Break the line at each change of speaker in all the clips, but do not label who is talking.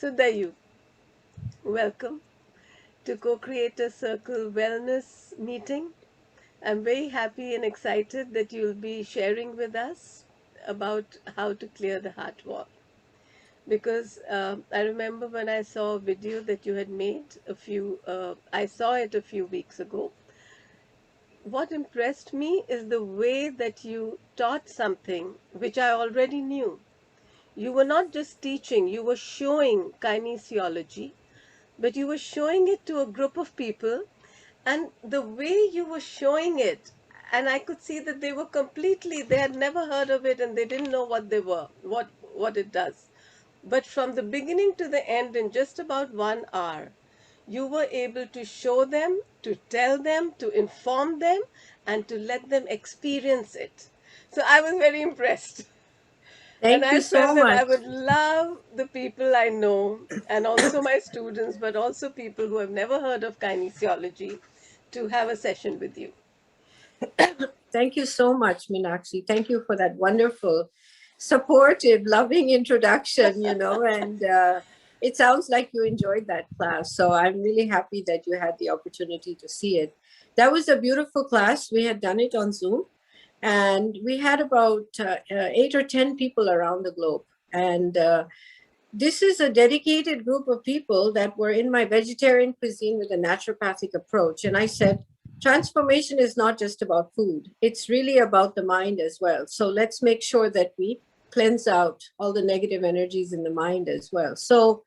So Dayu, welcome to Co-Creator Circle Wellness meeting. I'm very happy and excited that you'll be sharing with us about how to clear the heart wall. Because I remember when I saw a video that you had made I saw it a few weeks ago. What impressed me is the way that you taught something which I already knew. You were not just teaching, you were showing kinesiology, but you were showing it to a group of people, and the way you were showing it, and I could see that they had never heard of it and they didn't know what they were, what it does. But from the beginning to the end, in just about 1 hour, you were able to show them, to tell them, to inform them, and to let them experience it. So I was very impressed. And
Thank
I
you
felt
so
that I
much.
would love the people I know and also my students, but also people who have never heard of kinesiology to have a session with you.
Thank you so much, Meenakshi. Thank you for that wonderful, supportive, loving introduction, and it sounds like you enjoyed that class. So I'm really happy that you had the opportunity to see it. That was a beautiful class. We had done it on Zoom, and we had about 8 or 10 people around the globe. And this is a dedicated group of people that were in my vegetarian cuisine with a naturopathic approach. And I said, transformation is not just about food, it's really about the mind as well. So let's make sure that we cleanse out all the negative energies in the mind as well. So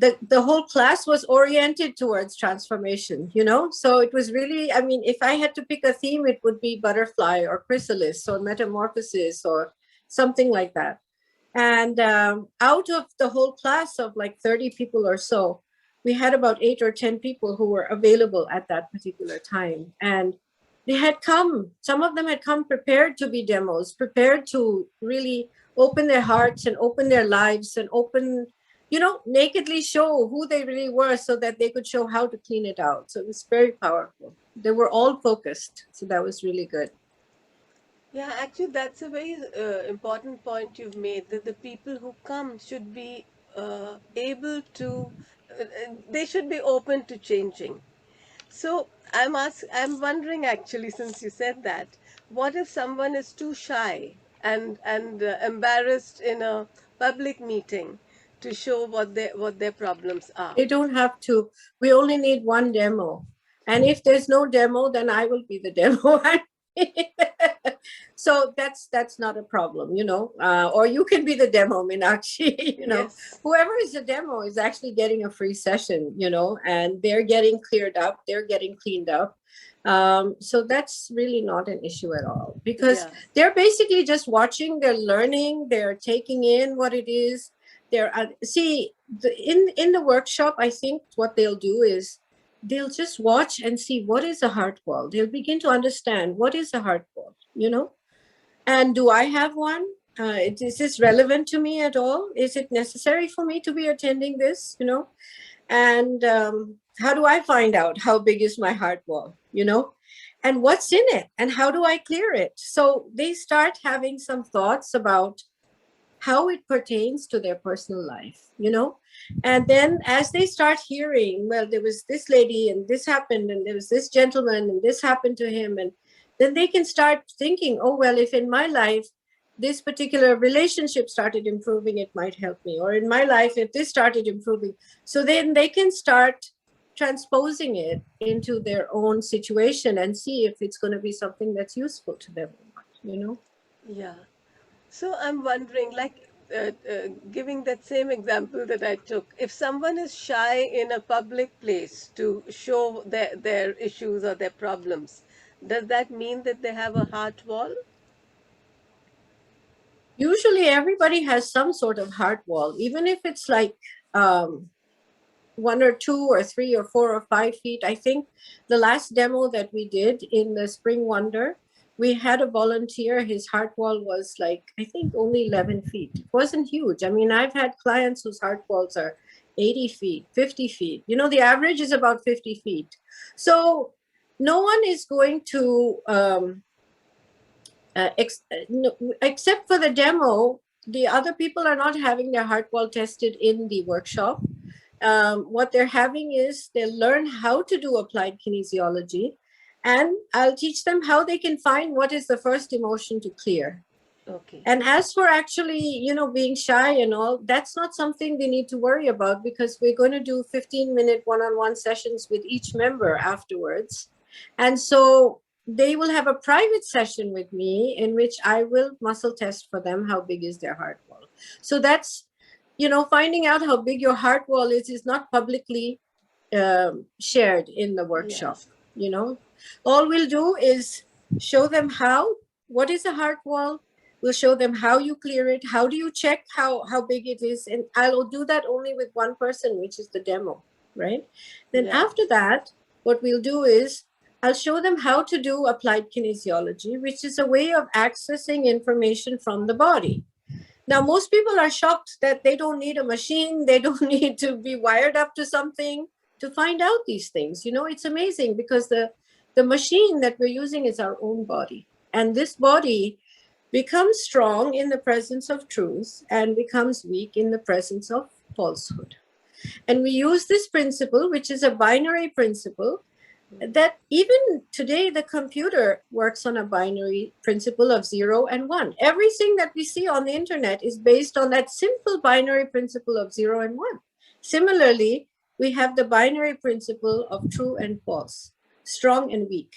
the whole class was oriented towards transformation, so it was really, I mean, if I had to pick a theme, it would be butterfly or chrysalis or metamorphosis or something like that. And out of the whole class of like 30 people or so, we had about 8 or 10 people who were available at that particular time. And they had come, some of them had come prepared to be demos, prepared to really open their hearts and open their lives and nakedly show who they really were so that they could show how to clean it out. So it was very powerful. They were all focused. So that was really good.
Yeah, actually, that's a very important point you've made, that the people who come should be they should be open to changing. So I'm wondering actually, since you said that, what if someone is too shy and embarrassed in a public meeting to show what their problems are?
They don't have to. We only need one demo. And if there's no demo, then I will be the demo. So that's not a problem, or you can be the demo, Meenakshi.
Yes.
Whoever is the demo is actually getting a free session, and they're getting cleared up, they're getting cleaned up. So that's really not an issue at all, because
Yeah.
they're basically just watching, they're learning, they're taking in what it is. They're see in the workshop, I think what they'll do is they'll just watch and see what is a heart wall. They'll begin to understand what is a heart wall, and do I have one? Is this relevant to me at all? Is it necessary for me to be attending this? And how do I find out how big is my heart wall? And what's in it? And how do I clear it? So they start having some thoughts about how it pertains to their personal life, And then as they start hearing, well, there was this lady and this happened, and there was this gentleman and this happened to him. And then they can start thinking, oh, well, if in my life this particular relationship started improving, it might help me. Or in my life, if this started improving. So then they can start transposing it into their own situation and see if it's going to be something that's useful to them or not.
Yeah. So I'm wondering, like, giving that same example that I took, if someone is shy in a public place to show their issues or their problems, does that mean that they have a heart wall?
Usually everybody has some sort of heart wall, even if it's like um, 1 or 2 or 3 or 4 or 5 feet. I think the last demo that we did in the Spring Wonder, we had a volunteer, his heart wall was like, I think only 11 feet. It wasn't huge. I mean, I've had clients whose heart walls are 80 feet, 50 feet. The average is about 50 feet. So no one is going to, no, except for the demo, the other people are not having their heart wall tested in the workshop. What they're having is they'll learn how to do applied kinesiology, and I'll teach them how they can find what is the first emotion to clear.
Okay.
And as for actually, being shy and all, that's not something they need to worry about, because we're going to do 15-minute one-on-one sessions with each member afterwards. And so they will have a private session with me in which I will muscle test for them how big is their heart wall. So that's, finding out how big your heart wall is not publicly shared in the workshop.
Yes.
All we'll do is show them what is a heart wall. We'll show them how you clear it. How do you check how big it is? And I'll do that only with one person, which is the demo, right? Then
Yeah.
after that, what we'll do is I'll show them how to do applied kinesiology, which is a way of accessing information from the body. Now, most people are shocked that they don't need a machine. They don't need to be wired up to something to find out these things. It's amazing, because the machine that we're using is our own body. And this body becomes strong in the presence of truth and becomes weak in the presence of falsehood. And we use this principle, which is a binary principle, that even today the computer works on a binary principle of 0 and 1. Everything that we see on the internet is based on that simple binary principle of 0 and 1. Similarly, we have the binary principle of true and false, strong and weak.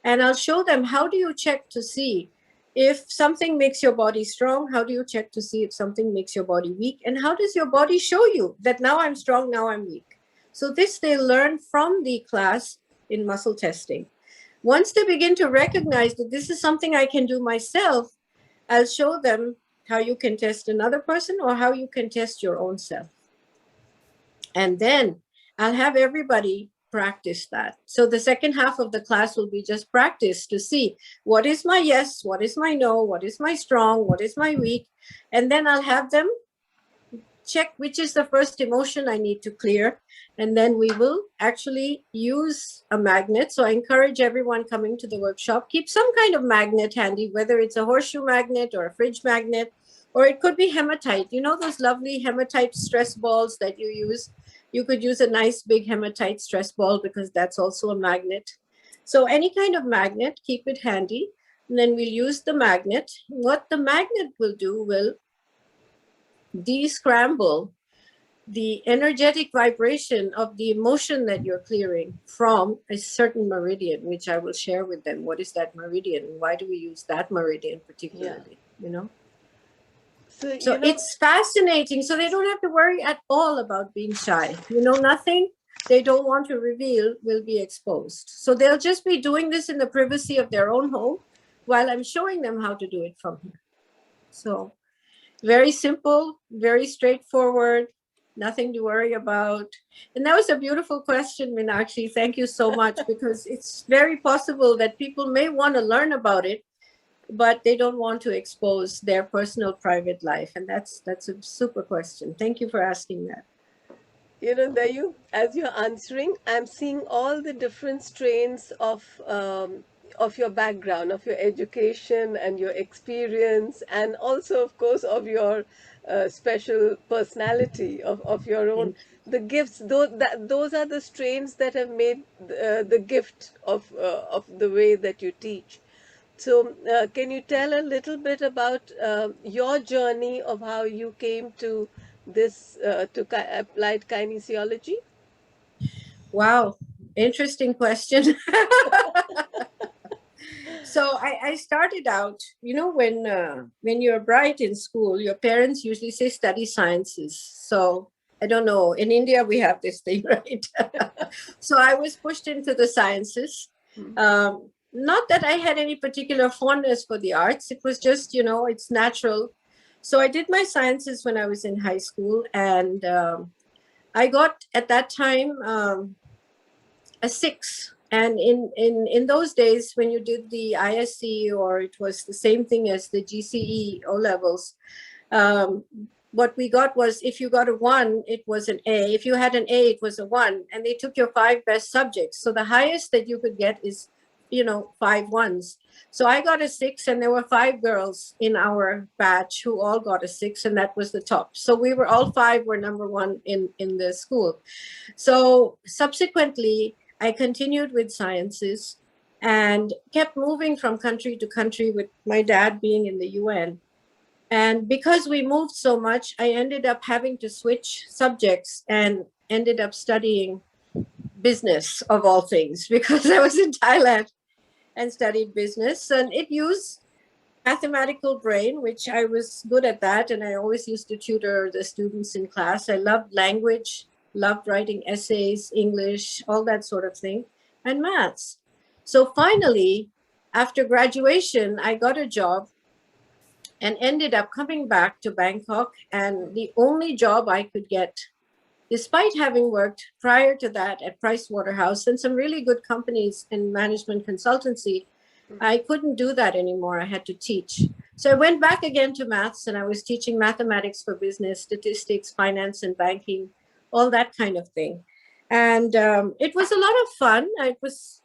And I'll show them, how do you check to see if something makes your body strong? How do you check to see if something makes your body weak? And how does your body show you that now I'm strong, now I'm weak? So this they learn from the class in muscle testing. Once they begin to recognize that this is something I can do myself, I'll show them how you can test another person or how you can test your own self. And then I'll have everybody practice that. So the second half of the class will be just practice to see what is my yes, what is my no, what is my strong, what is my weak. And then I'll have them check which is the first emotion I need to clear. And then we will actually use a magnet. So I encourage everyone coming to the workshop, keep some kind of magnet handy, whether it's a horseshoe magnet or a fridge magnet, or it could be hematite. Those lovely hematite stress balls that you use? You could use a nice big hematite stress ball, because that's also a magnet. So any kind of magnet, keep it handy. And then we'll use the magnet. What the magnet will do will descramble the energetic vibration of the emotion that you're clearing from a certain meridian, which I will share with them. What is that meridian? And why do we use that meridian particularly? So it's fascinating. So they don't have to worry at all about being shy. Nothing they don't want to reveal will be exposed. So they'll just be doing this in the privacy of their own home while I'm showing them how to do it from here. So very simple, very straightforward, nothing to worry about. And that was a beautiful question, Meenakshi. Thank you so much, because it's very possible that people may want to learn about it, but they don't want to expose their personal private life. And that's a super question. Thank you for asking that.
Dayu, as you're answering, I'm seeing all the different strains of your background, of your education and your experience, and also, of course, of your special personality, of your own, the gifts. Those are the strains that have made the gift of the way that you teach. So, can you tell a little bit about your journey of how you came to this applied kinesiology?
Wow, interesting question. So I started out, when you're bright in school, your parents usually say study sciences. So I don't know, in India we have this thing, right? So I was pushed into the sciences. Not that I had any particular fondness for the arts. It was just, it's natural. So I did my sciences when I was in high school, and I got at that time a 6. And in those days, when you did the ISC, or it was the same thing as the GCE O levels, what we got was, if you got a 1, it was an A. If you had an A, it was a 1. And they took your 5 best subjects. So the highest that you could get is five ones. So I got a 6, and there were 5 girls in our batch who all got a 6, and that was the top. So we were all 5 were number one in the school. So subsequently, I continued with sciences and kept moving from country to country with my dad being in the UN. And because we moved so much, I ended up having to switch subjects and ended up studying business of all things because I was in Thailand and studied business, and it used mathematical brain, which I was good at that, and I always used to tutor the students in class. I loved language, loved writing essays, English, all that sort of thing, and maths. So finally, after graduation, I got a job and ended up coming back to Bangkok, and the only job I could get, despite having worked prior to that at Price Waterhouse and some really good companies in management consultancy, I couldn't do that anymore. I had to teach. So I went back again to maths, and I was teaching mathematics for business, statistics, finance, and banking, all that kind of thing. And it was a lot of fun. It was,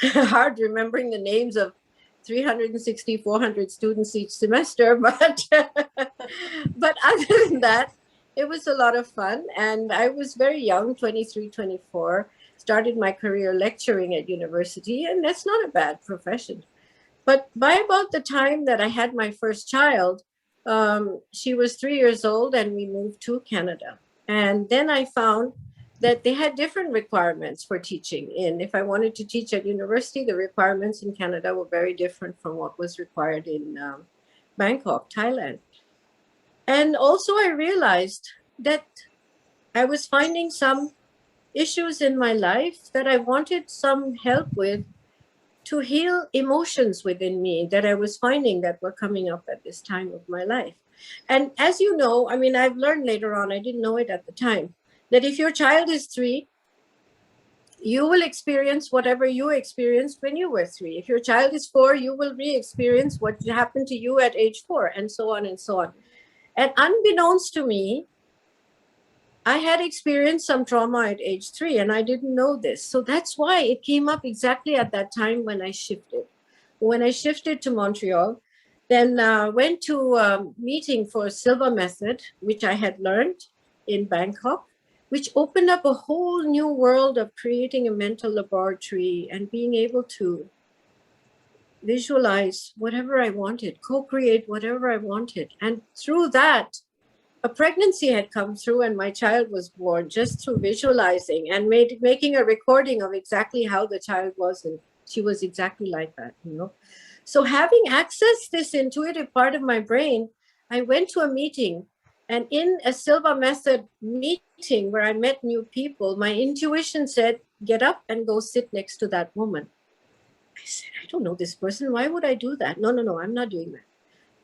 hard remembering the names of 360, 400 students each semester. But other than that, it was a lot of fun. And I was very young, 23, 24, started my career lecturing at university, and that's not a bad profession. But by about the time that I had my first child, she was 3 years old, and we moved to Canada. And then I found that they had different requirements for teaching. And if I wanted to teach at university, the requirements in Canada were very different from what was required in Bangkok, Thailand. And also, I realized that I was finding some issues in my life that I wanted some help with to heal emotions within me that I was finding that were coming up at this time of my life. And as you know, I mean, I've learned later on, I didn't know it at the time, that if your child is 3, you will experience whatever you experienced when you were 3. If your child is 4, you will re-experience what happened to you at age 4, and so on and so on. And unbeknownst to me, I had experienced some trauma at age 3, and I didn't know this. So that's why it came up exactly at that time when I shifted. When I shifted to Montreal, then went to a meeting for Silva Method, which I had learned in Bangkok, which opened up a whole new world of creating a mental laboratory and being able to visualize whatever I wanted, co-create whatever I wanted. And through that, a pregnancy had come through, and my child was born just through visualizing and making a recording of exactly how the child was, and she was exactly like that, So having accessed this intuitive part of my brain, I went to a meeting, and in a Silva Method meeting where I met new people, my intuition said, get up and go sit next to that woman. I said, I don't know this person. Why would I do that? No, I'm not doing that.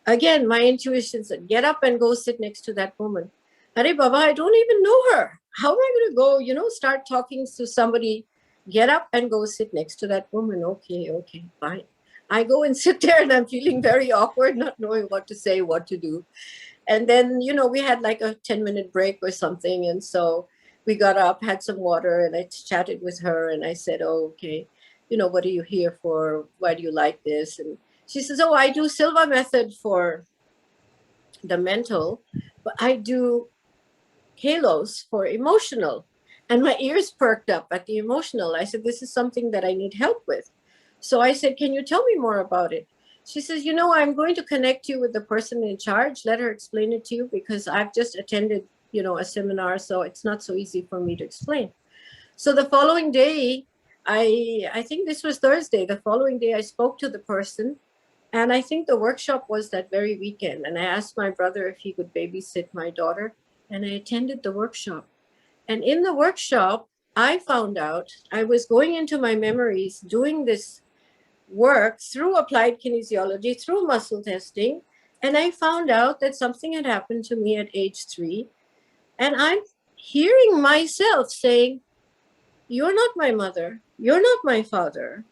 Again, my intuition said, get up and go sit next to that woman. Hare Baba, I don't even know her. How am I going to go, start talking to somebody? Get up and go sit next to that woman. Okay, fine. I go and sit there, and I'm feeling very awkward, not knowing what to say, what to do. And then, we had like a 10-minute break or something. And so we got up, had some water, and I chatted with her, and I said, oh, okay, what are you here for? Why do you like this? And she says, oh, I do Silva Method for the mental, but I do halos for emotional. And my ears perked up at the emotional. I said, this is something that I need help with. So I said, can you tell me more about it? She says, I'm going to connect you with the person in charge. Let her explain it to you, because I've just attended, a seminar, so it's not so easy for me to explain. So the following day, I think this was Thursday. The following day, I spoke to the person. And I think the workshop was that very weekend. And I asked my brother if he could babysit my daughter. And I attended the workshop. And in the workshop, I found out I was going into my memories, doing this work through applied kinesiology, through muscle testing. And I found out that something had happened to me at age 3. And I'm hearing myself saying, you're not my mother. You're not my father.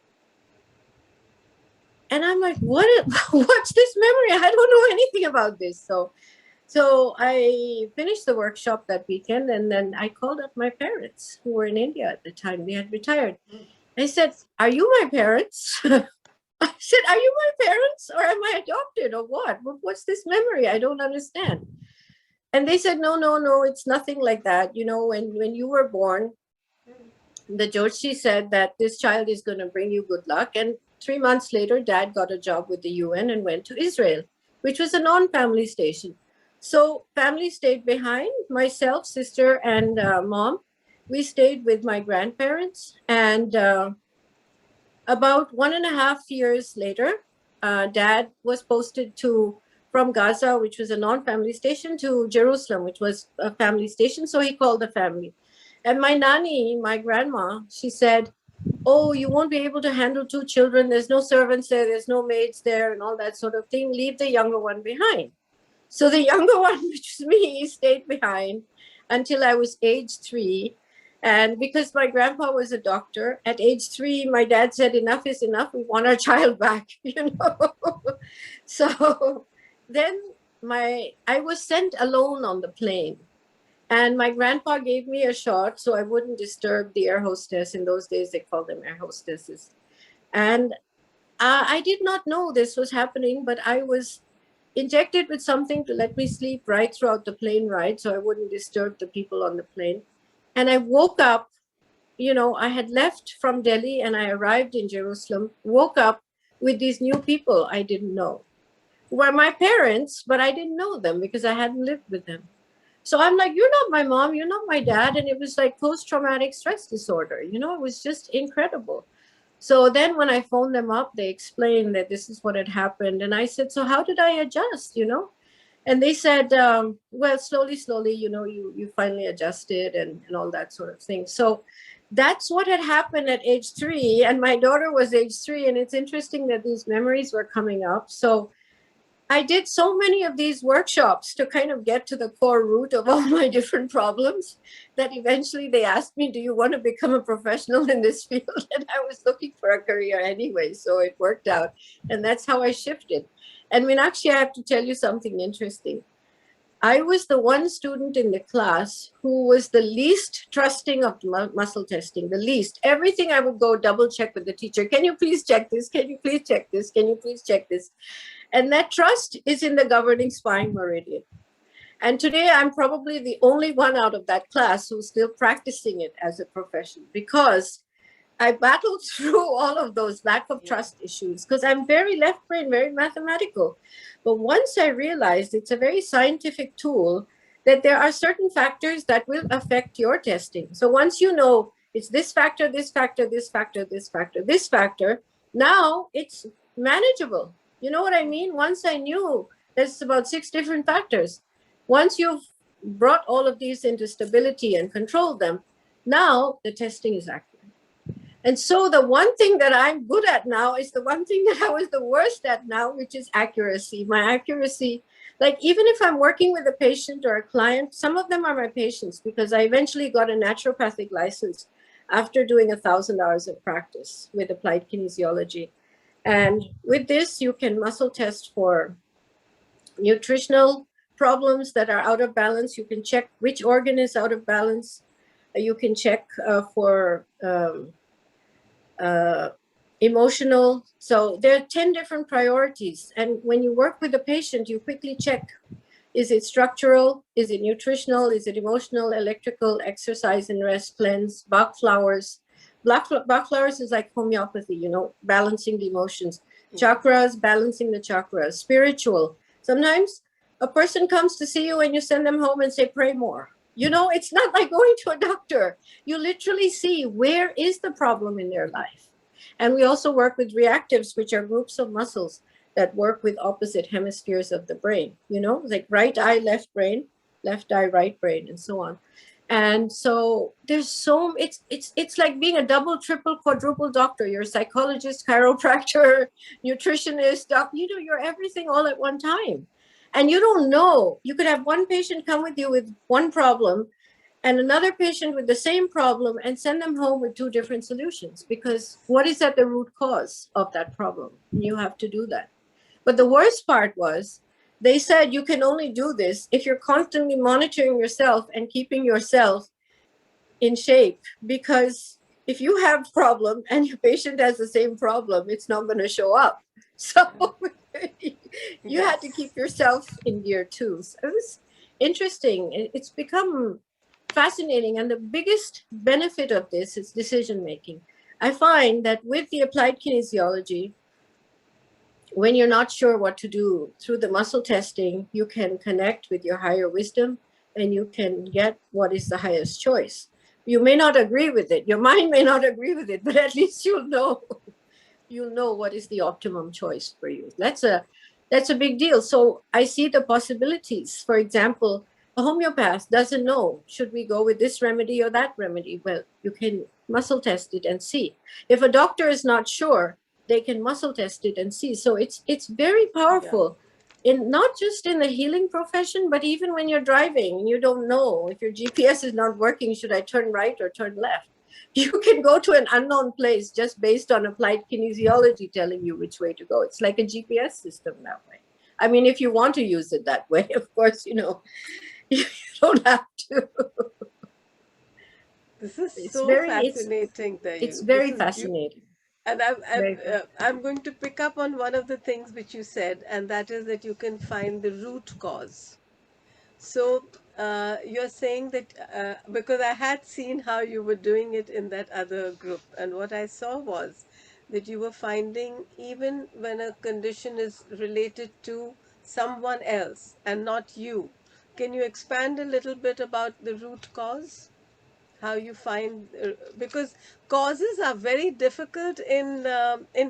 And I'm like, what's this memory? I don't know anything about this. So I finished the workshop that weekend, and then I called up my parents who were in India at the time. They had retired. I said, are you my parents? I said, are you my parents or am I adopted or what? What's this memory? I don't understand. And they said, no, no, no, it's nothing like that. You know, when you were born, the Joshi said that this child is going to bring you good luck. And 3 months later, dad got a job with the UN and went to Israel, which was a non-family station. So family stayed behind, myself, sister, and mom. We stayed with my grandparents. And about 1.5 years later, dad was posted from Gaza, which was a non-family station, to Jerusalem, which was a family station. So he called the family. And my nanny, my grandma, she said, oh, you won't be able to handle 2 children. There's no servants there. There's no maids there and all that sort of thing. Leave the younger one behind. So the younger one, which was me, stayed behind until I was age 3. And because my grandpa was a doctor, at age 3, my dad said, enough is enough. We want our child back, you know. So then I was sent alone on the plane. And my grandpa gave me a shot so I wouldn't disturb the air hostess. In those days, they called them air hostesses. And I did not know this was happening, but I was injected with something to let me sleep right throughout the plane ride so I wouldn't disturb the people on the plane. And I woke up, you know, I had left from Delhi and I arrived in Jerusalem, woke up with these new people I didn't know, who were my parents, but I didn't know them because I hadn't lived with them. So I'm like, you're not my mom, you're not my dad. And it was like post-traumatic stress disorder. You know, it was just incredible. So then when I phoned them up, they explained that this is what had happened. And I said, so how did I adjust, you know? And they said, well, slowly, you know, you finally adjusted and all that sort of thing. So that's what had happened at age 3. And my daughter was age 3. And it's interesting that these memories were coming up. So I did so many of these workshops to kind of get to the core root of all my different problems that eventually they asked me, do you want to become a professional in this field? And I was looking for a career anyway, so it worked out. And that's how I shifted. And Meenakshi, I have to tell you something interesting. I was the one student in the class who was the least trusting of muscle testing, the least. Everything I would go double check with the teacher. Can you please check this? Can you please check this? Can you please check this? And that trust is in the governing spine meridian. And today I'm probably the only one out of that class who's still practicing it as a profession because I battled through all of those lack of trust issues because I'm very left brain, very mathematical. But once I realized it's a very scientific tool, that there are certain factors that will affect your testing. So once you know it's this factor, this factor, this factor, this factor, this factor, now it's manageable. You know what I mean? Once I knew there's about 6 different factors. Once you've brought all of these into stability and controlled them, now the testing is accurate. And so the one thing that I'm good at now is the one thing that I was the worst at now, which is accuracy. My accuracy, like even if I'm working with a patient or a client, some of them are my patients because I eventually got a naturopathic license after doing 1,000 hours of practice with applied kinesiology. And with this, you can muscle test for nutritional problems that are out of balance. You can check which organ is out of balance. You can check for emotional. So there are 10 different priorities. And when you work with a patient, you quickly check, is it structural? Is it nutritional? Is it emotional, electrical, exercise and rest, cleanse, Bach flowers? Bach flowers is like homeopathy, you know, balancing the emotions. Chakras, balancing the chakras. Spiritual. Sometimes a person comes to see you and you send them home and say, pray more. You know, it's not like going to a doctor. You literally see where is the problem in their life. And we also work with reactives, which are groups of muscles that work with opposite hemispheres of the brain, you know, like right eye, left brain, left eye, right brain, and so on. And so there's so, it's like being a double, triple, quadruple doctor. You're a psychologist, chiropractor, nutritionist, you know, you're everything all at one time. And you don't know, you could have one patient come with you with one problem and another patient with the same problem and send them home with 2 different solutions, because what is at the root cause of that problem? You have to do that. But the worst part was, they said you can only do this if you're constantly monitoring yourself and keeping yourself in shape, because if you have problem and your patient has the same problem, it's not going to show up. So you had to
Yes.
keep yourself in gear too. So it was interesting. It's become fascinating. And the biggest benefit of this is decision making. I find that with the applied kinesiology, when you're not sure what to do, through the muscle testing, you can connect with your higher wisdom and you can get what is the highest choice. You may not agree with it. Your mind may not agree with it, but at least you'll know what is the optimum choice for you. That's a big deal. So I see the possibilities. For example, a homeopath doesn't know, should we go with this remedy or that remedy? Well, you can muscle test it and see. If a doctor is not sure, they can muscle test it and see. So it's very
Yeah.
powerful, in not just in the healing profession, but even when you're driving and you don't know if your GPS is not working, should I turn right or turn left? You can go to an unknown place just based on applied kinesiology telling you which way to go. It's like a GPS system that way. I mean, if you want to use it that way, of course, you don't have to.
This is
It's
so
very,
fascinating,
it's
Dayu. This
very
is
fascinating.
and
Very fascinating.
I'm going to pick up on one of the things which you said, and that is that you can find the root cause. So you're saying that because I had seen how you were doing it in that other group, and what I saw was that you were finding even when a condition is related to someone else and not you. Can you expand a little bit about the root cause? How you find because causes are very difficult in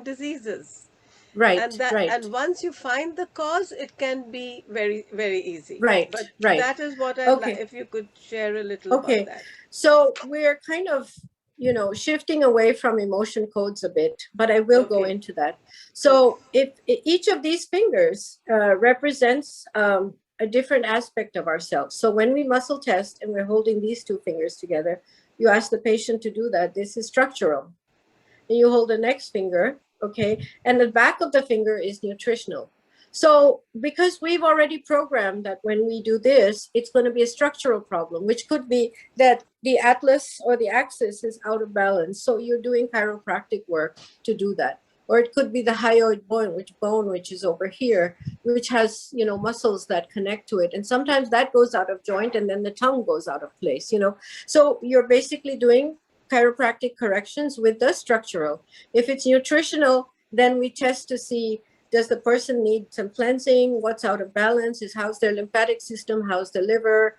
diseases,
Right,
and that
right,
and once you find the cause, it can be very very easy.
right,
But
right.
that is what I'd like,
Okay.
if you could share a little about
Okay,
that.
so we're kind of, shifting away from emotion codes a bit, but I will go
Okay.
into that.
Okay.
So if each of these fingers represents a different aspect of ourselves. So when we muscle test and we're holding these two fingers together, you ask the patient to do that. This is structural. And you hold the next finger, okay, and the back of the finger is nutritional. So because we've already programmed that when we do this, it's going to be a structural problem, which could be that the atlas or the axis is out of balance. So you're doing chiropractic work to do that. Or it could be the hyoid bone, which is over here, which has, muscles that connect to it. And sometimes that goes out of joint and then the tongue goes out of place. So you're basically doing chiropractic corrections with the structural. If it's nutritional, then we test to see, does the person need some cleansing? What's out of balance? How's their lymphatic system? How's the liver?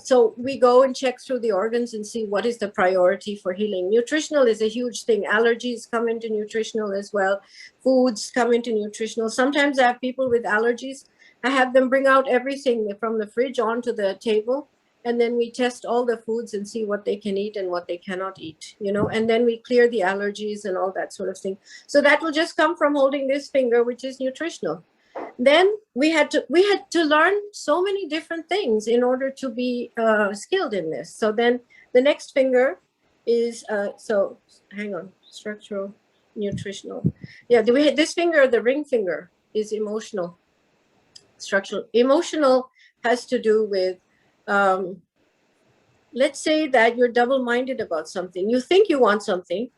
So we go and check through the organs and see what is the priority for healing. Nutritional is a huge thing. Allergies come into nutritional as well. Foods come into nutritional. Sometimes I have people with allergies. I have them bring out everything from the fridge onto the table, and then we test all the foods and see what they can eat and what they cannot eat, and then we clear the allergies and all that sort of thing. So that will just come from holding this finger, which is nutritional. Then we had to learn so many different things in order to be skilled in this. So then the next finger is so hang on, structural, nutritional. Yeah, this finger, the ring finger, is emotional. Structural, emotional has to do with, let's say that you're double-minded about something. You think you want something,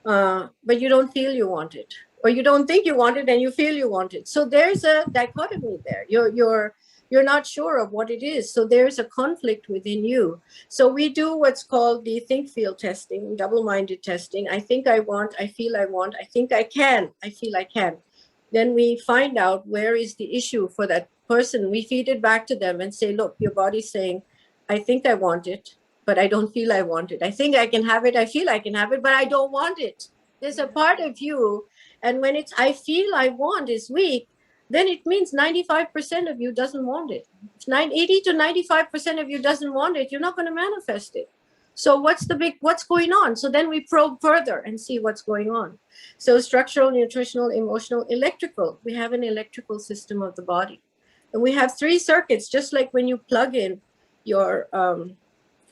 but you don't feel you want it, or you don't think you want it and you feel you want it. So there's a dichotomy there. You're not sure of what it is. So there's a conflict within you. So we do what's called the think feel testing, double-minded testing. I think I want, I feel I want, I think I can, I feel I can. Then we find out where is the issue for that person. We feed it back to them and say, look, your body's saying, I think I want it, but I don't feel I want it. I think I can have it. I feel I can have it, but I don't want it. There's a part of you. And when it's, I feel I want is weak, then it means 95% of you doesn't want it. If 80 to 95% of you doesn't want it, you're not going to manifest it. So what's going on? So then we probe further and see what's going on. So structural, nutritional, emotional, electrical. We have an electrical system of the body. And we have 3 circuits, just like when you plug in your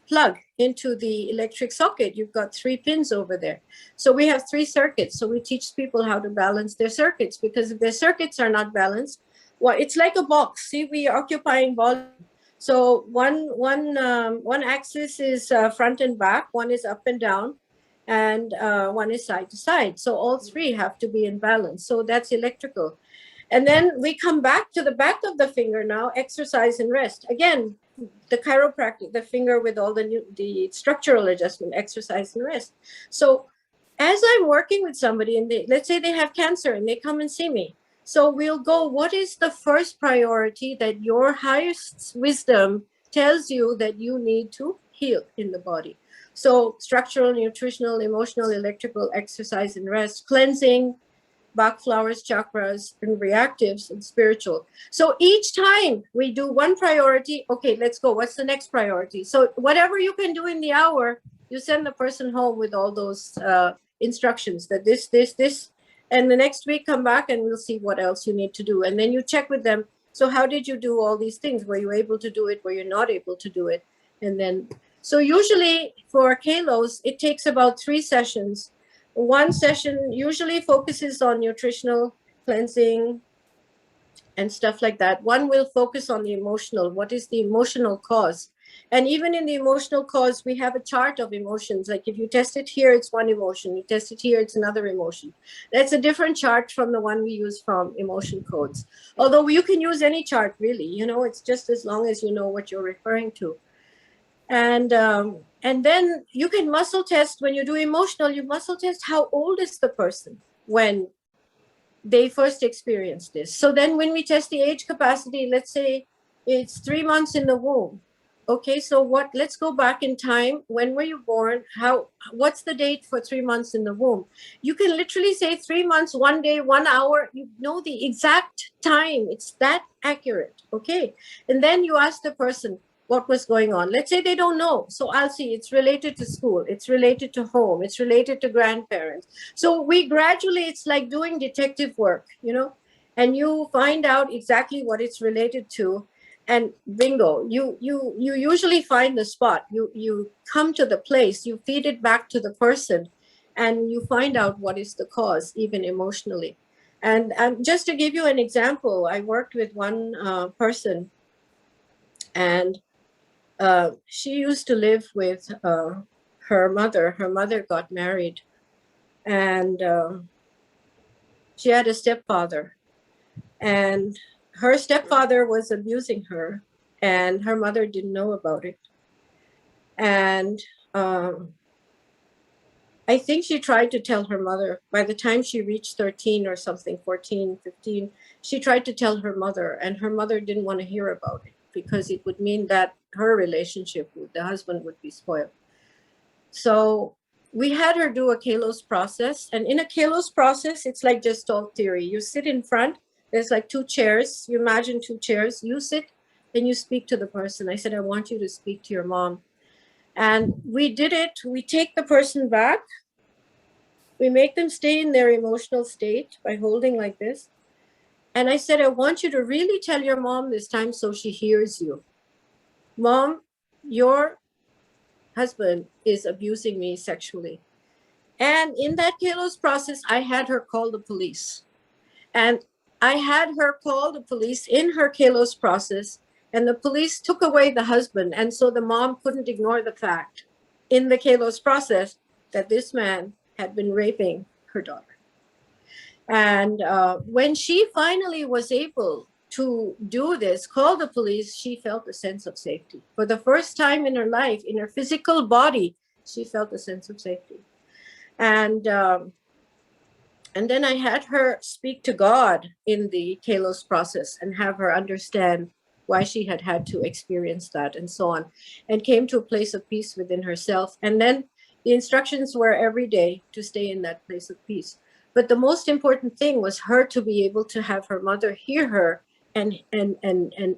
plug into the electric socket, you've got 3 pins over there. So we have 3 circuits. So we teach people how to balance their circuits, because if their circuits are not balanced, well, it's like a box. See, we are occupying volume. So one axis is front and back, one is up and down, and one is side to side. So all three have to be in balance. So that's electrical. And then we come back to the back of the finger now, exercise and rest. Again, the chiropractic, the finger with all the structural adjustment, exercise and rest. So as I'm working with somebody and let's say they have cancer and they come and see me. So we'll go, what is the first priority that your highest wisdom tells you that you need to heal in the body? So structural, nutritional, emotional, electrical, exercise and rest, cleansing, Bach flowers, chakras, and reactives, and spiritual. So each time we do one priority, okay, let's go. What's the next priority? So whatever you can do in the hour, you send the person home with all those instructions that this, and the next week come back and we'll see what else you need to do. And then you check with them. So how did you do all these things? Were you able to do it? Were you not able to do it? And then, so usually for Kalos, it takes about 3 sessions. One session usually focuses on nutritional cleansing and stuff like that. One will focus on the emotional. What is the emotional cause? And even in the emotional cause, we have a chart of emotions. Like if you test it here, it's one emotion. You test it here, it's another emotion. That's a different chart from the one we use from emotion codes. Although you can use any chart, really. You know, it's just as long as you know what you're referring to. And then you can muscle test. When you do emotional, you muscle test how old is the person when they first experienced this. So then when we test the age capacity, let's say it's 3 months in the womb. Okay, so let's go back in time. When were you born? What's the date for 3 months in the womb? You can literally say 3 months, 1 day, 1 hour. You know the exact time. It's that accurate. Okay. And then you ask the person what was going on. Let's say they don't know. So I'll see it's related to school. It's related to home. It's related to grandparents. So we gradually, it's like doing detective work, you know, and you find out exactly what it's related to. And bingo, you usually find the spot. You come to the place, you feed it back to the person, and you find out what is the cause, even emotionally. And just to give you an example, I worked with one person, and she used to live with her mother. Her mother got married, and she had a stepfather, and her stepfather was abusing her, and her mother didn't know about it. And I think she tried to tell her mother. By the time she reached 13 or something, 14, 15, she tried to tell her mother, and her mother didn't want to hear about it because it would mean that her relationship with the husband would be spoiled. So we had her do a Kalos process. And in a Kalos process, it's like Gestalt theory. You sit in front, there's like 2 chairs. You imagine 2 chairs. You sit and you speak to the person. I said, I want you to speak to your mom. And we did it. We take the person back. We make them stay in their emotional state by holding like this. And I said, I want you to really tell your mom this time so she hears you. Mom, your husband is abusing me sexually. And in that Kalos process, I had her call the police. And I had her call the police in her Kalos process, and the police took away the husband. And so the mom couldn't ignore the fact in the Kalos process that this man had been raping her daughter. And when she finally was able to do this, call the police, she felt a sense of safety. For the first time in her life, in her physical body, she felt a sense of safety. And then I had her speak to God in the Kalos process and have her understand why she had had to experience that and so on, and came to a place of peace within herself. And then the instructions were every day to stay in that place of peace. But the most important thing was her to be able to have her mother hear her and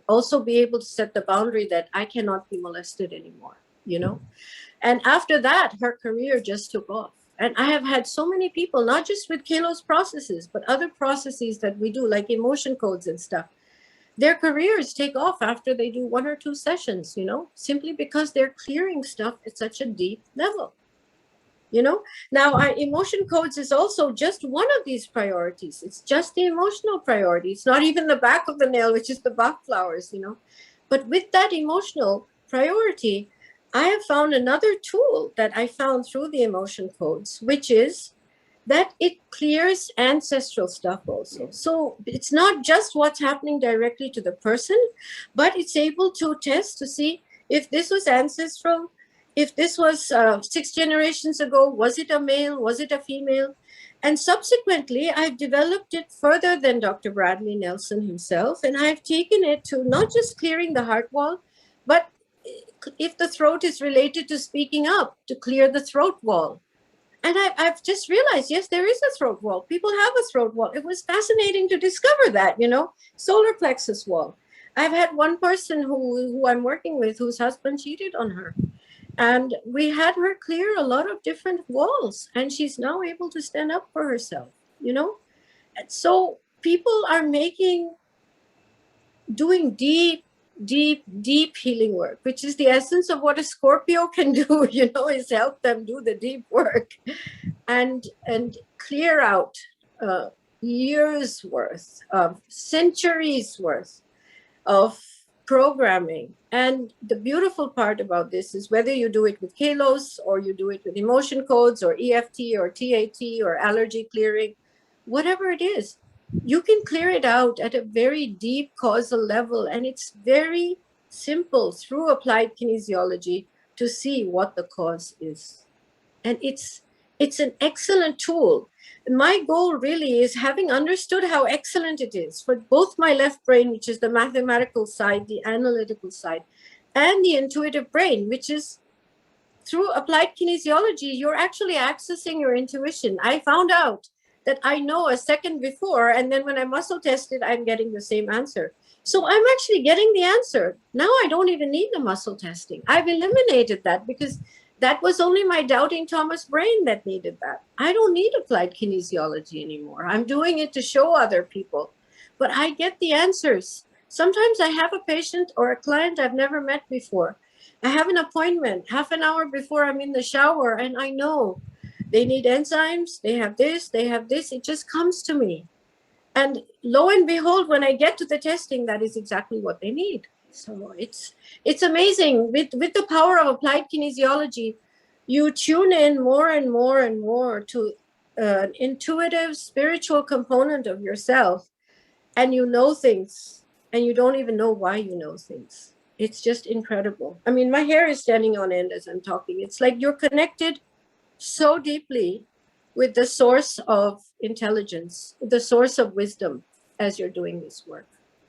also be able to set the boundary that I cannot be molested anymore, you know? And after that, her career just took off. And I have had so many people, not just with Kalos processes, but other processes that we do, like emotion codes and stuff. Their careers take off after they do 1 or 2 sessions, you know, simply because they're clearing stuff at such a deep level. You know, now our emotion codes is also just one of these priorities. It's just the emotional priority. It's not even the back of the nail, which is the Bach flowers, you know. But with that emotional priority, I have found another tool that I found through the emotion codes, which is that it clears ancestral stuff also. So it's not just what's happening directly to the person, but it's able to test to see if this was ancestral, if this was 6 generations ago, was it a male, was it a female? And subsequently, I've developed it further than Dr. Bradley Nelson himself, and I've taken it to not just clearing the heart wall, but if the throat is related to speaking up, to clear the throat wall. And I've just realized, yes, there is a throat wall. People have a throat wall. It was fascinating to discover that, solar plexus wall. I've had one person who I'm working with whose husband cheated on her. And we had her clear a lot of different walls. And she's now able to stand up for herself. And so people are doing deep healing work, which is the essence of what a Scorpio can do, is help them do the deep work and clear out years worth of centuries worth of programming. And the beautiful part about this is whether you do it with Kalos or you do it with emotion codes or EFT or TAT or allergy clearing, whatever it is, you can clear it out at a very deep causal level. And it's very simple through applied kinesiology to see what the cause is. And it's an excellent tool. My goal really is, having understood how excellent it is for both my left brain, which is the mathematical side, the analytical side, and the intuitive brain, which is through applied kinesiology, you're actually accessing your intuition. I found out that I know a second before, and then when I muscle tested, I'm getting the same answer. So I'm actually getting the answer. Now I don't even need the muscle testing. I've eliminated that because that was only my doubting Thomas brain that needed that. I don't need applied kinesiology anymore. I'm doing it to show other people, but I get the answers. Sometimes I have a patient or a client I've never met before. I have an appointment half an hour before I'm in the shower, and I know they need enzymes, they have this, it just comes to me. And lo and behold, when I get to the testing, that is exactly what they need. So it's amazing. With the power of applied kinesiology, you tune in more and more and more to an intuitive, spiritual component of yourself, and you know things, and you don't even know why you know things. It's just incredible. I mean, my hair is standing on end as I'm talking. It's like you're connected so deeply with the source of intelligence, the source of wisdom as you're doing this work.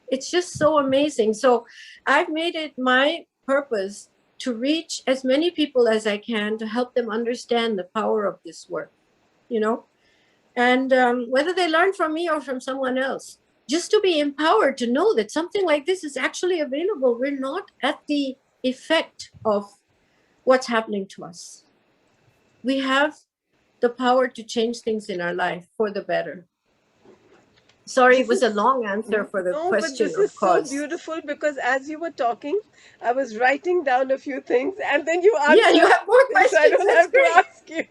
It's just so amazing. So I've made it my purpose to reach as many people as I can to help them understand the power of this work, and whether they learn from me or from someone else, just to be empowered to know that something like this is actually available. We're not at the effect of what's happening to us. We have the power to change things in our life for the better. Sorry, it was a long answer for the question.
But this is so beautiful, because as you were talking, I was writing down a few things, and then you answered.
Yeah, you have more questions.
So I don't have to ask you.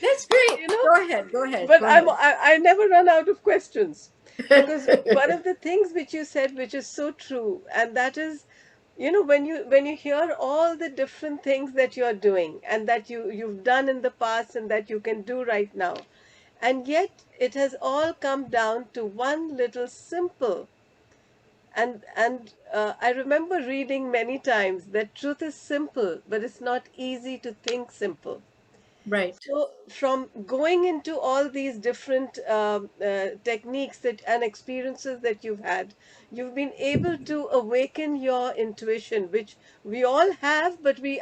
That's great. Go ahead.
But I never run out of questions, because one of the things which you said, which is so true, and that is, when you hear all the different things that you are doing and that you've done in the past and that you can do right now, and yet it has all come down to one little simple. And I remember reading many times that truth is simple, but it's not easy to think simple.
Right.
So from going into all these different techniques and experiences that you've had, you've been able to awaken your intuition, which we all have, but we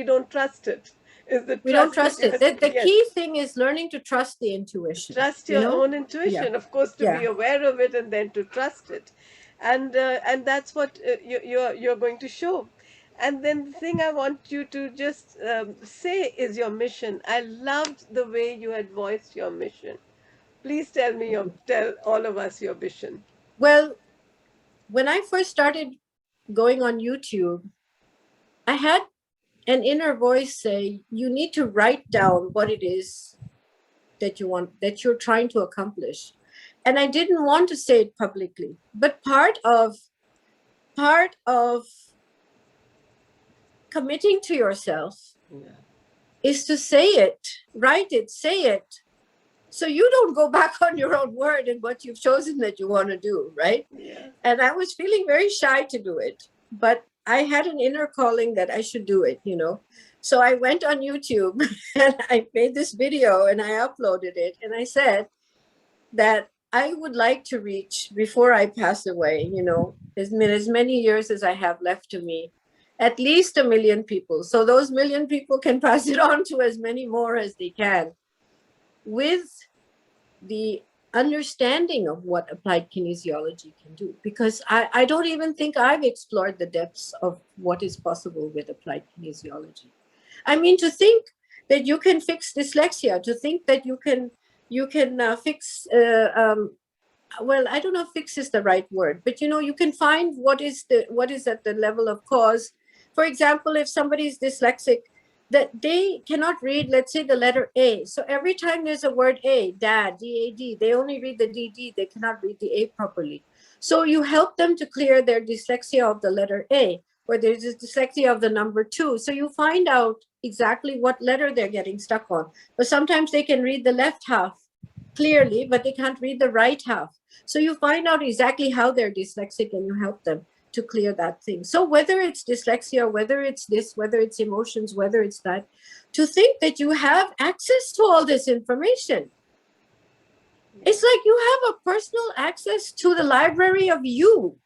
don't trust it.
We don't trust it. The key thing is learning to trust the intuition.
Trust your own intuition, of course, to be aware of it and then to trust it. And that's what you're going to show. And then the thing I want you to just say is your mission. I loved the way you had voiced your mission. Please tell all of us your mission.
Well, when I first started going on YouTube, I had an inner voice say, you need to write down what it is that you're trying to accomplish. And I didn't want to say it publicly, but part of committing to yourself
Yeah.
is to say it, write it, say it. So you don't go back on your own word and what you've chosen that you want to do, right?
Yeah.
And I was feeling very shy to do it, but I had an inner calling that I should do it, you know. So I went on YouTube and I made this video and I uploaded it. And I said that I would like to reach, before I pass away, you know, as many years as I have left to me, at least 1 million people. So those 1 million people can pass it on to as many more as they can, with the understanding of what applied kinesiology can do. Because I don't even think I've explored the depths of what is possible with applied kinesiology. I mean, to think that you can fix dyslexia, to think that you can fix well, I don't know if fix is the right word, but you know, you can find what is at the level of cause. For example, if somebody is dyslexic, that they cannot read, let's say, the letter A. So every time there's a word A, dad, D-A-D, they only read the D-D, they cannot read the A properly. So you help them to clear their dyslexia of the letter A, or there's a dyslexia of the number 2. So you find out exactly what letter they're getting stuck on. But sometimes they can read the left half clearly, but they can't read the right half. So you find out exactly how they're dyslexic and you help them to clear that thing. So whether it's dyslexia, whether it's this, whether it's emotions, whether it's that, to think that you have access to all this information. It's like you have a personal access to the library of you,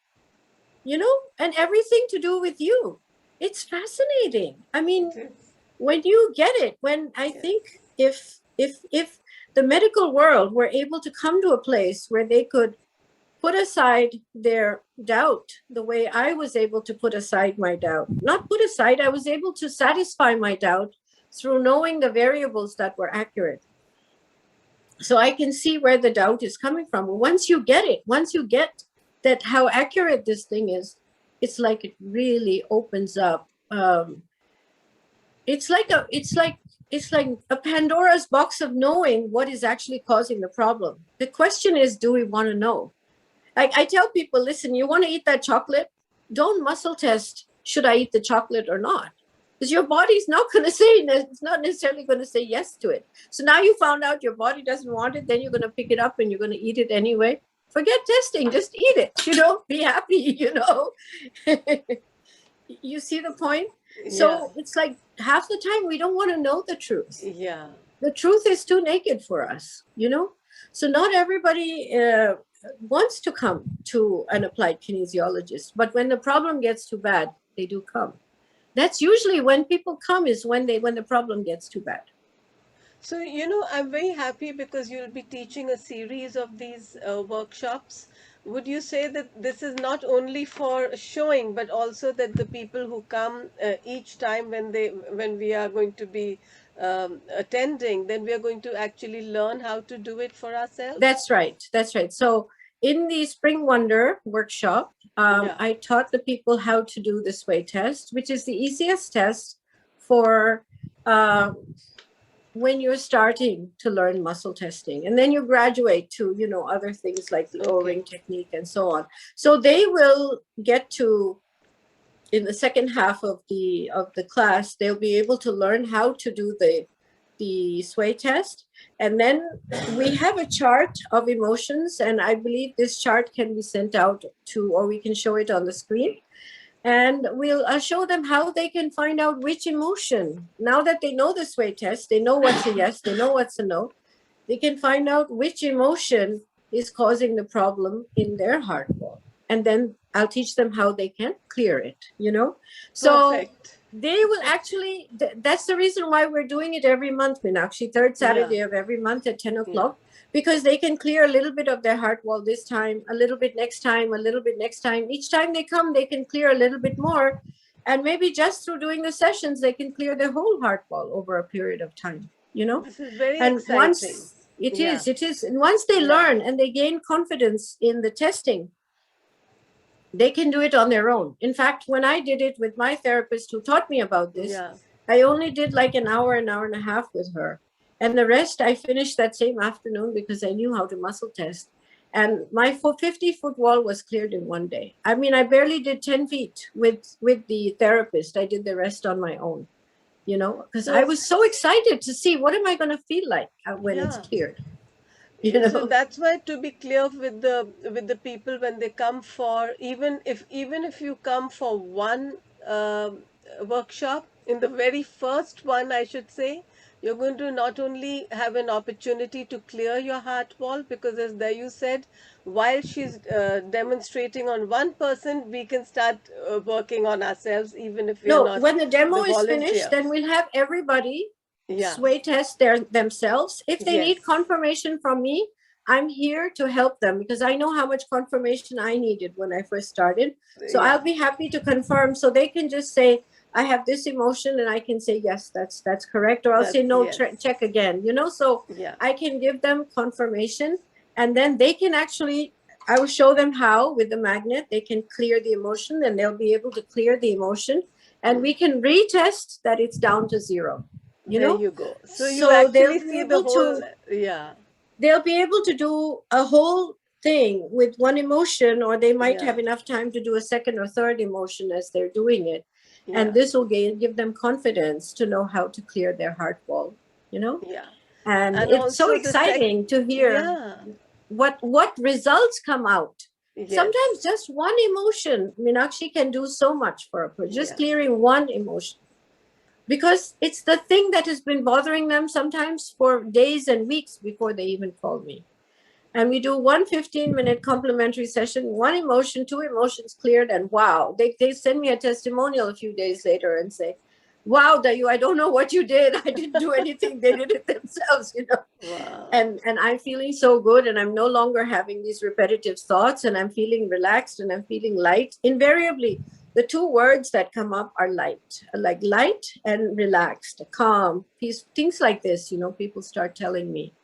you know, and everything to do with you. It's fascinating. I mean, when you get it, when I think if the medical world were able to come to a place where they could put aside their doubt the way I was able to put aside my doubt. Not put aside, I was able to satisfy my doubt through knowing the variables that were accurate. So I can see where the doubt is coming from. Once you get it, once you get that how accurate this thing is, it's like it really opens up. It's like a Pandora's box of knowing what is actually causing the problem. The question is, do we want to know? I tell people, listen, you want to eat that chocolate? Don't muscle test, should I eat the chocolate or not? Because your body's not going to say, it's not necessarily going to say yes to it. So now you found out your body doesn't want it, then you're going to pick it up and you're going to eat it anyway. Forget testing, just eat it, you know, be happy, you know. You see the point? So it's like half the time we don't want to know the truth.
Yeah.
The truth is too naked for us, you know? So not everybody wants to come to an applied kinesiologist, but when the problem gets too bad, they do come. That's usually when people come, is when the problem gets too bad.
So, you know, I'm very happy because you'll be teaching a series of these workshops. Would you say that this is not only for showing, but also that the people who come each time when we are going to be attending, then we are going to actually learn how to do it for ourselves?
That's right. That's right. So in the Spring Wonder workshop, I taught the people how to do the sway test, which is the easiest test for when you're starting to learn muscle testing, and then you graduate to, you know, other things like the O-ring technique and so on. So they will get to, in the second half of the class, they'll be able to learn how to do the sway test. And then we have a chart of emotions, and I believe this chart can be sent out to, or we can show it on the screen. And I'll show them how they can find out which emotion. Now that they know the sway test, they know what's a yes, they know what's a no. They can find out which emotion is causing the problem in their heart wall. And then I'll teach them how they can clear it, you know? So
Perfect.
They will actually, that's the reason why we're doing it every month, Meenakshi, third Saturday of every month at 10 o'clock. Because they can clear a little bit of their heart wall this time, a little bit next time, a little bit next time. Each time they come, they can clear a little bit more. And maybe just through doing the sessions, they can clear their whole heart wall over a period of time, you know?
This is very
And
exciting.
once it is. And once they learn and they gain confidence in the testing, they can do it on their own. In fact, when I did it with my therapist who taught me about this, I only did like an hour and a half with her. And the rest I finished that same afternoon because I knew how to muscle test. And my 50-foot wall was cleared in one day. I mean, I barely did 10 feet with the therapist. I did the rest on my own, you know, because I
So,
was so excited to see what am I going to feel like when it's
yeah.
cleared, you
So
know.
that's why, to be clear with the people when they come for, even if you come for one workshop, in the very first one, I should say, you're going to not only have an opportunity to clear your heart wall, because as Dayu said, while she's demonstrating on one person, we can start working on ourselves, even if we are
No,
not
when the demo
the
is finished,
volunteer.
then we'll have everybody
Yeah.
sway test themselves. If they need
Yes.
confirmation from me, I'm here to help them because I know how much confirmation I needed when I first started. So I'll
Yeah.
be happy to confirm. So they can just say, I have this emotion, and I can say, yes, that's correct. Or I'll say,
That's
no,
yes.
check again, you know, so
Yeah.
I can give them confirmation, and then they can actually, I will show them how with the magnet they can clear the emotion, and they'll be able to clear the emotion, and we can retest that it's down to zero, you
There
know.
you go. So you
So
actually see the whole, yeah,
they'll be able to do a whole thing with one emotion, or they might
yeah,
have enough time to do a second or third emotion as they're doing it, and
yeah,
this will give them confidence to know how to clear their heart wall, you know.
yeah.
And
And
it's so
also
exciting to hear
yeah,
what results come out. Sometimes
yes,
just one emotion, Meenakshi, can do so much for a person, just
yeah.
clearing one emotion, because it's the thing that has been bothering them sometimes for days and weeks before they even call me. And we do one 15-minute complimentary session, one emotion, two emotions cleared, and wow, they send me a testimonial a few days later and say, wow, Dayu, I don't know what you did. I didn't do anything. They did it themselves, you know.
Wow.
And I'm feeling so good, and I'm no longer having these repetitive thoughts, and I'm feeling relaxed, and I'm feeling light. Invariably, the two words that come up are light, like light and relaxed, calm, peace, things like this, you know, people start telling me.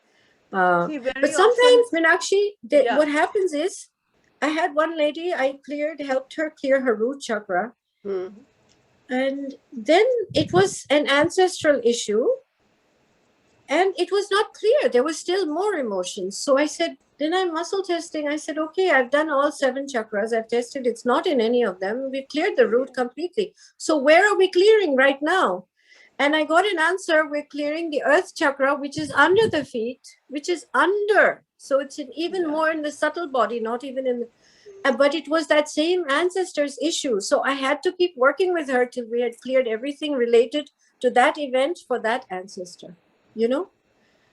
See,
But
very often,
sometimes, Meenakshi,
yeah.
what happens is, I had one lady, I helped her clear her root chakra.
Hmm.
And then it was an ancestral issue, and it was not clear. There was still more emotions. So I said, then I'm muscle testing. I said, okay, I've done all 7 chakras. I've tested. It's not in any of them. We've cleared the root completely. So where are we clearing right now? And I got an answer. We're clearing the earth chakra, which is under the feet, which is under. So it's even
Yeah.
more in the subtle body, not even in the, but it was that same ancestor's issue. So I had to keep working with her till we had cleared everything related to that event for that ancestor, you know.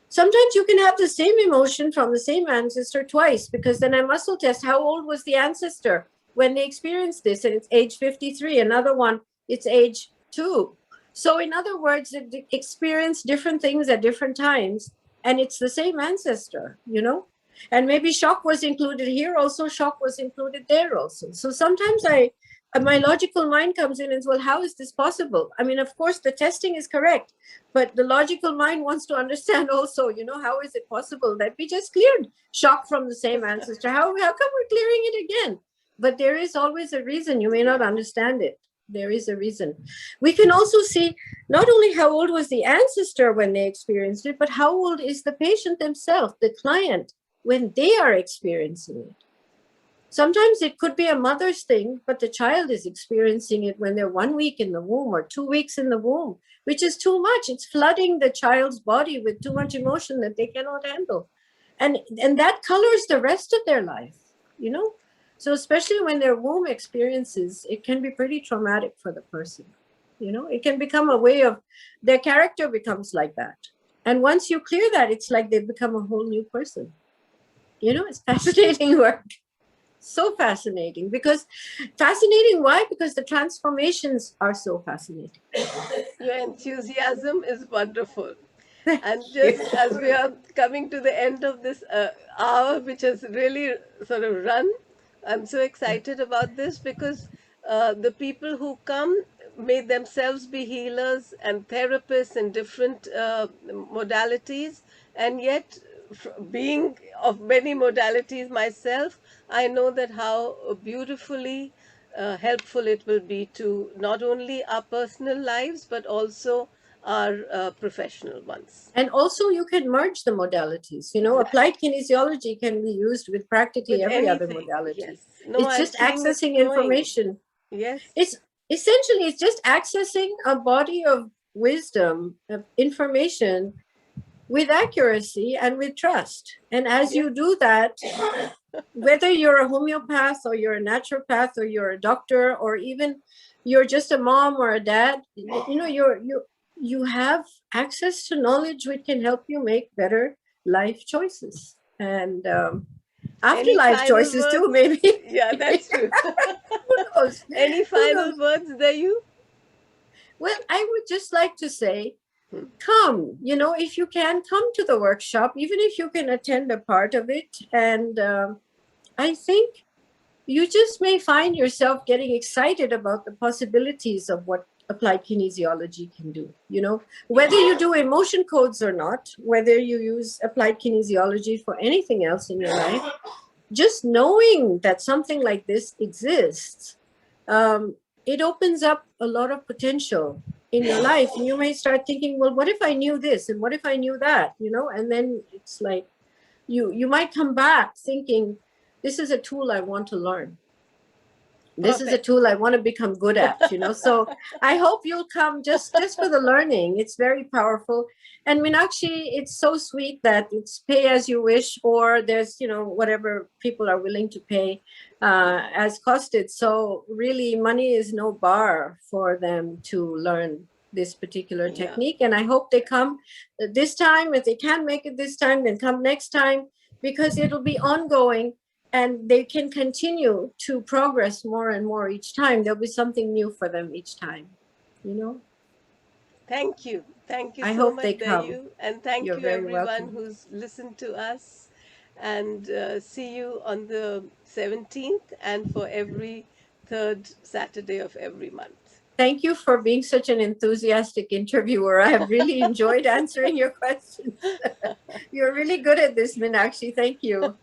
Sometimes you can have the same emotion from the same ancestor twice, because then I muscle test how old was the ancestor when they experienced this, and it's age 53. Another one, it's age 2. So in other words, they experience different things at different times, and it's the same ancestor, you know. And maybe shock was included here also, shock was included there also. So sometimes my logical mind comes in and says, well, how is this possible? I mean, of course the testing is correct, but the logical mind wants to understand also, you know, how is it possible that we just cleared shock from the same ancestor? How come we're clearing it again? But there is always a reason. You may not
Yeah.
understand it. There is a reason. We can also see not only how old was the ancestor when they experienced it, but how old is the patient themselves, the client, when they are experiencing it. Sometimes it could be a mother's thing, but the child is experiencing it when they're 1 week in the womb or 2 weeks in the womb, which is too much. It's flooding the child's body with too much emotion that they cannot handle. And that colors the rest of their life, you know? So especially when their womb experiences, it can be pretty traumatic for the person. You know, it can become a way of their character becomes like that. And once you clear that, it's like they become a whole new person. You know, it's fascinating work, so fascinating. Why? Because the transformations are so fascinating.
Your enthusiasm is wonderful.
Thank
And
you.
just as we are coming to the end of this hour, which has really sort of run, I'm so excited about this because the people who come may themselves be healers and therapists in different modalities, and yet, being of many modalities myself, I know that how beautifully helpful it will be to not only our personal lives but also are professional ones.
And also you can merge the modalities. You know,
Right.
applied kinesiology can be used with practically
With
every other
anything,
modality.
yes. No,
It's
I'm
just
seeing it
accessing
growing.
information.
Yes.
It's essentially, it's just accessing a body of wisdom, of information with accuracy and with trust. And as
Yes.
you do that, whether you're a homeopath or you're a naturopath or you're a doctor or even you're just a mom or a dad, you know, you have access to knowledge which can help you make better life choices and
Any
afterlife
final
choices too,
words?
maybe.
Yeah, that's true.
Who knows?
Any
Who
final
knows?
words, Dayu?
Well, I would just like to say,
Hmm.
come, you know, if you can, come to the workshop, even if you can attend a part of it. And I think you just may find yourself getting excited about the possibilities of what applied kinesiology can do. You know, whether you do emotion codes or not, whether you use applied kinesiology for anything else in your life, just knowing that something like this exists, it opens up a lot of potential in your life. And you may start thinking, well, what if I knew this? And what if I knew that? You know, and then it's like you might come back thinking, this is a tool I want to learn. This is a
Perfect.
tool I want to become good at, you know. So I hope you'll come just for the learning. It's very powerful. And Meenakshi, it's so sweet that it's pay as you wish, or there's, you know, whatever people are willing to pay as costed. So really money is no bar for them to learn this particular
Yeah.
technique. And I hope they come this time. If they can't make it this time, then come next time, because it'll be ongoing and they can continue to progress more and more each time. There'll be something new for them each time, you know.
Thank you. Thank you
I
so
hope
much,
they come.
Dayu. And thank
You're
you,
very
everyone
welcome.
who's listened to us. And see you on the 17th and for every third Saturday of every month.
Thank you for being such an enthusiastic interviewer. I have really enjoyed answering your questions. You're really good at this, Meenakshi. Thank you.